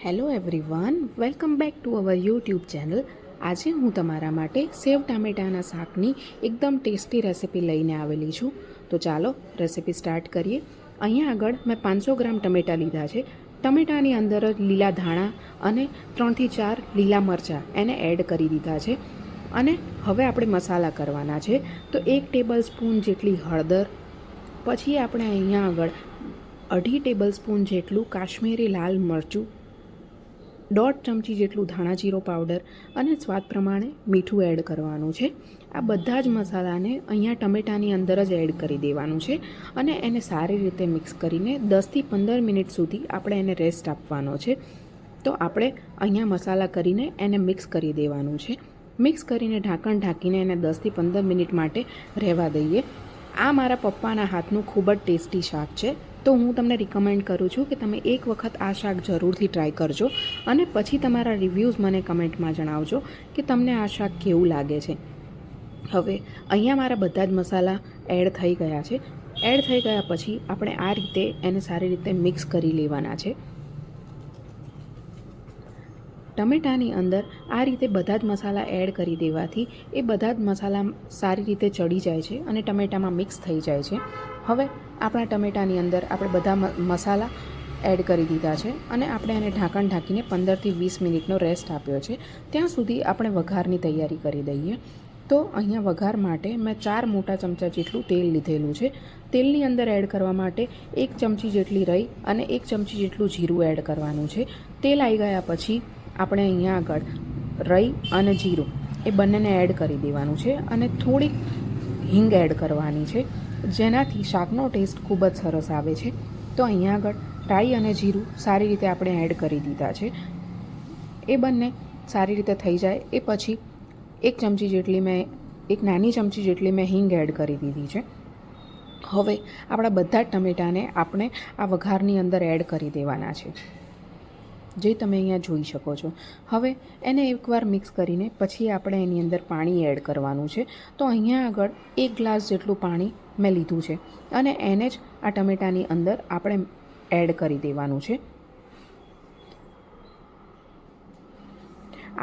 Hello everyone, welcome back to our YouTube channel. આજે હું તમારા માટે સેવ ટામેટાના શાકની એકદમ ટેસ્ટી રેસિપી લઈને આવેલી છું. તો ચાલો રેસિપી સ્ટાર્ટ કરીએ. અહીંયા આગળ મેં 500 ગ્રામ ટમેટાં લીધા છે. ટમેટાની અંદર જ લીલા ધાણા અને 3 થી 4 લીલા મરચાં એને એડ કરી દીધા છે. અને હવે આપણે મસાલા કરવાના છે. તો 1 ટેબલ સ્પૂન જેટલી હળદર, પછી આપણે અહીંયા આગળ 2.5 ટેબલ સ્પૂન જેટલું કાશ્મીરી લાલ મરચું, 1.5 ચમચી જેટલું ધાણા જીરો પાવડર અને સ્વાદ પ્રમાણે મીઠું એડ કરવાનું છે. આ બધા જ મસાલાને અહીંયા ટમેટાની અંદર જ એડ કરી દેવાનું છે અને એને સારી રીતે મિક્સ કરીને 10થી 15 મિનિટ સુધી આપણે એને રેસ્ટ આપવાનો છે. તો આપણે અહીંયા મસાલા કરીને એને મિક્સ કરી દેવાનું છે. મિક્સ કરીને ઢાંકણ ઢાંકીને એને 10થી 15 મિનિટ માટે રહેવા દઈએ. આ મારા પપ્પાના હાથનું ખૂબ જ ટેસ્ટી શાક છે. તો હું તમને રિકમેન્ડ કરું છું કે તમે એક વખત આ શાક જરૂરથી ટ્રાય કરજો અને પછી તમારા રિવ્યૂઝ મને કમેન્ટમાં જણાવજો કે તમને આ શાક કેવું લાગે છે. હવે અહીંયા મારા બધા જ મસાલા એડ થઈ ગયા છે. એડ થઈ ગયા પછી આપણે આ રીતે એને સારી રીતે મિક્સ કરી લેવાના છે. ટમેટાની અંદર આ રીતે બધા જ મસાલા એડ કરી દેવાથી એ બધા જ મસાલા સારી રીતે ચડી જાય છે અને ટમેટામાં મિક્સ થઈ જાય છે. હવે આપણા ટમેટાની અંદર આપણે બધા મસાલા એડ કરી દીધા છે અને આપણે એને ઢાંકણ ઢાંકીને 15થી 20 મિનિટનો રેસ્ટ આપ્યો છે. ત્યાં સુધી આપણે વઘારની તૈયારી કરી દઈએ. તો અહીંયા વઘાર માટે મેં 4 મોટા ચમચા જેટલું તેલ લીધેલું છે. તેલની અંદર એડ કરવા માટે 1 ચમચી જેટલી રાઈ અને 1 ચમચી જેટલું જીરું એડ કરવાનું છે. તેલ આવી ગયા પછી આપણે અહીંયા આગળ રાઈ અને જીરું એ બંનેને એડ કરી દેવાનું છે અને થોડીક હિંગ એડ કરવાની છે, જેનાથી શાકનો ટેસ્ટ ખૂબ જ સરસ આવે છે. તો અહીંયા આગળ રાઈ અને જીરું સારી રીતે આપણે એડ કરી દીધા છે. એ બંને સારી રીતે થઈ જાય એ પછી એક નાની ચમચી જેટલી મેં હિંગ એડ કરી દીધી છે. હવે આપણા બધા જ ટમેટાને આપણે આ વઘારની અંદર એડ કરી દેવાના છે, જે તમે અહીંયા જોઈ શકો છો. હવે એને એકવાર મિક્સ કરીને પછી આપણે એની અંદર પાણી એડ કરવાનું છે. તો અહીંયા આગળ 1 ગ્લાસ જેટલું પાણી મેં લીધું છે અને એને જ આ ટમેટાની અંદર આપણે એડ કરી દેવાનું છે.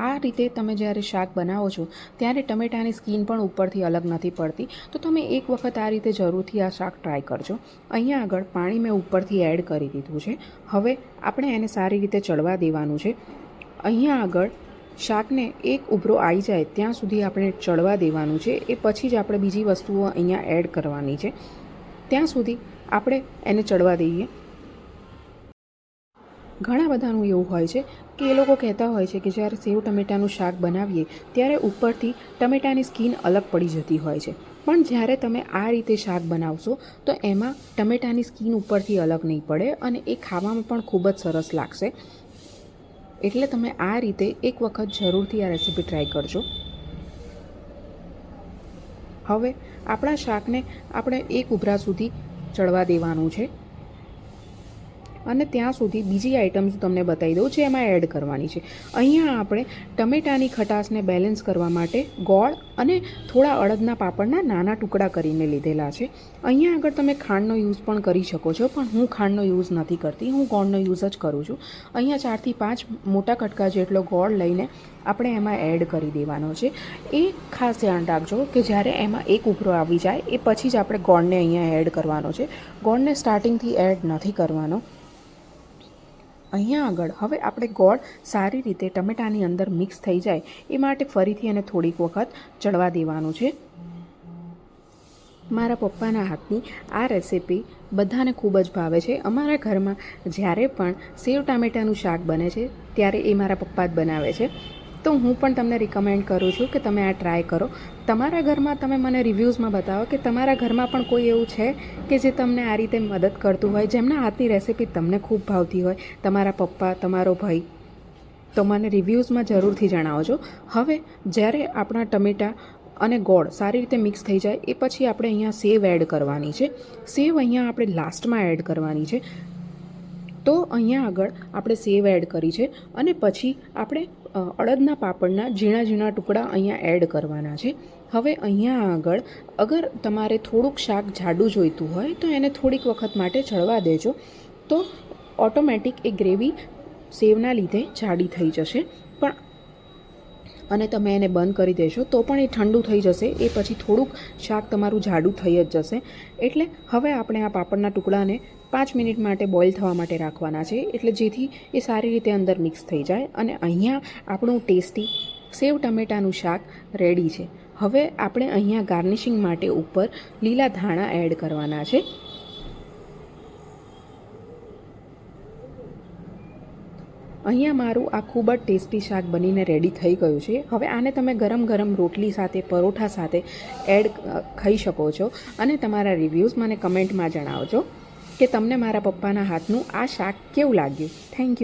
આ રીતે તમે જ્યારે શાક બનાવો છો ત્યારે ટમેટાની સ્કીન પણ ઉપરથી અલગ નથી પડતી. તો તમે એક વખત આ રીતે જરૂરથી આ શાક ટ્રાય કરજો. અહીંયા આગળ પાણી મેં ઉપરથી એડ કરી દીધું છે. હવે આપણે એને સારી રીતે ચડવા દેવાનું છે. અહીંયા આગળ શાકને એક ઉભરો આવી જાય ત્યાં સુધી આપણે ચડવા દેવાનું છે. એ પછી જ આપણે બીજી વસ્તુઓ અહીંયા એડ કરવાની છે. ત્યાં સુધી આપણે એને ચડવા દઈએ. ઘણા બધાનું એવું હોય છે કે એ લોકો કહેતા હોય છે કે જ્યારે સેવ ટમેટાનું શાક બનાવીએ ત્યારે ઉપરથી ટમેટાની સ્કીન અલગ પડી જતી હોય છે. પણ જ્યારે તમે આ રીતે શાક બનાવશો તો એમાં ટમેટાની સ્કીન ઉપરથી અલગ નહીં પડે અને એ ખાવામાં પણ ખૂબ જ સરસ લાગશે. એટલે તમે આ રીતે એક વખત જરૂરથી આ રેસીપી ટ્રાય કરજો. હવે આપણા શાકને આપણે એક ઉભરા સુધી ચડવા દેવાનું છે અને ત્યાં સુધી બીજી આઇટમ્સ તમને બતાવી દઉં જે એમાં એડ કરવાની છે. અહીંયા આપણે ટમેટાની ખટાશને બેલેન્સ કરવા માટે ગોળ અને થોડા અડદના પાપડના નાના ટુકડા કરીને લીધેલા છે. અહીંયા આગળ તમે ખાંડનો યુઝ પણ કરી શકો છો, પણ હું ખાંડનો યુઝ નથી કરતી, હું ગોળનો યુઝ જ કરું છું. અહીંયા 4 થી 5 મોટા કટકા જેટલો ગોળ લઈને આપણે એમાં એડ કરી દેવાનો છે. એ ખાસ ધ્યાન રાખજો કે જ્યારે એમાં એક ઉભરો આવી જાય એ પછી જ આપણે ગોળને અહીંયા એડ કરવાનો છે. ગોળને સ્ટાર્ટિંગથી એડ નથી કરવાનો. અહીંયા આગળ હવે આપણે ગોળ સારી રીતે ટમેટાની અંદર મિક્સ થઈ જાય એ માટે ફરીથી એને થોડીક વખત ચડવા દેવાનું છે. મારા પપ્પાના હાથની આ રેસિપી બધાને ખૂબ જ ભાવે છે. અમારા ઘરમાં જ્યારે પણ સેવ ટામેટાનું શાક બને છે ત્યારે એ મારા પપ્પા જ બનાવે છે. તો હું પણ તમને રિકમેન્ડ કરું છું કે તમે આ ટ્રાય કરો. તમારા ઘરમાં તમે મને રિવ્યૂઝમાં બતાવો કે તમારા ઘરમાં પણ કોઈ એવું છે કે જે તમને આ રીતે મદદ કરતું હોય, જેમના હાથની રેસિપી તમને ખૂબ ભાવતી હોય, તમારા પપ્પા, તમારો ભાઈ. તો મને રિવ્યૂઝમાં જરૂરથી જણાવજો. હવે જ્યારે આપણા ટમેટાં અને ગોળ સારી રીતે મિક્સ થઈ જાય એ પછી આપણે અહીંયા સેવ એડ કરવાની છે. સેવ અહીંયા આપણે લાસ્ટમાં એડ કરવાની છે. તો અહીંયા આગળ આપણે સેવ એડ કરી છે અને પછી આપણે અડદના પાપડના ઝીણા ઝીણા ટુકડા અહીંયા એડ કરવાના છે. હવે અહીંયા આગળ અગર તમારે થોડુંક શાક જાડું જોઈતું હોય તો એને થોડીક વખત માટે ચડવા દેજો. તો ઓટોમેટિક એ ગ્રેવી સેવના લીધે જાડી થઈ જશે. પણ અને તમે એને બંધ કરી દેશો તો પણ એ ઠંડુ થઈ જશે. એ પછી થોડુંક શાક તમારું જાડું થઈ જ જશે. એટલે હવે આપણે આ પાપડના ટુકડાને 5 મિનિટ માટે બોઇલ થવા માટે રાખવાના છે, એટલે જેથી એ સારી રીતે અંદર મિક્સ થઈ જાય. અને અહીંયા આપણું ટેસ્ટી સેવ ટમેટાનું શાક રેડી છે. હવે આપણે અહીંયા ગાર્નિશિંગ માટે ઉપર લીલા ધાણા એડ કરવાના છે. અહીંયા મારું આ ખૂબ જ ટેસ્ટી શાક બનીને રેડી થઈ ગયું છે. હવે આને તમે ગરમ ગરમ રોટલી સાથે, પરોઠા સાથે ખાઈ શકો છો. અને તમારા રિવ્યૂઝ મને કમેન્ટમાં જણાવજો કે તમને મારા પપ્પાના હાથનું આ શાક કેવું લાગ્યું. Thank you.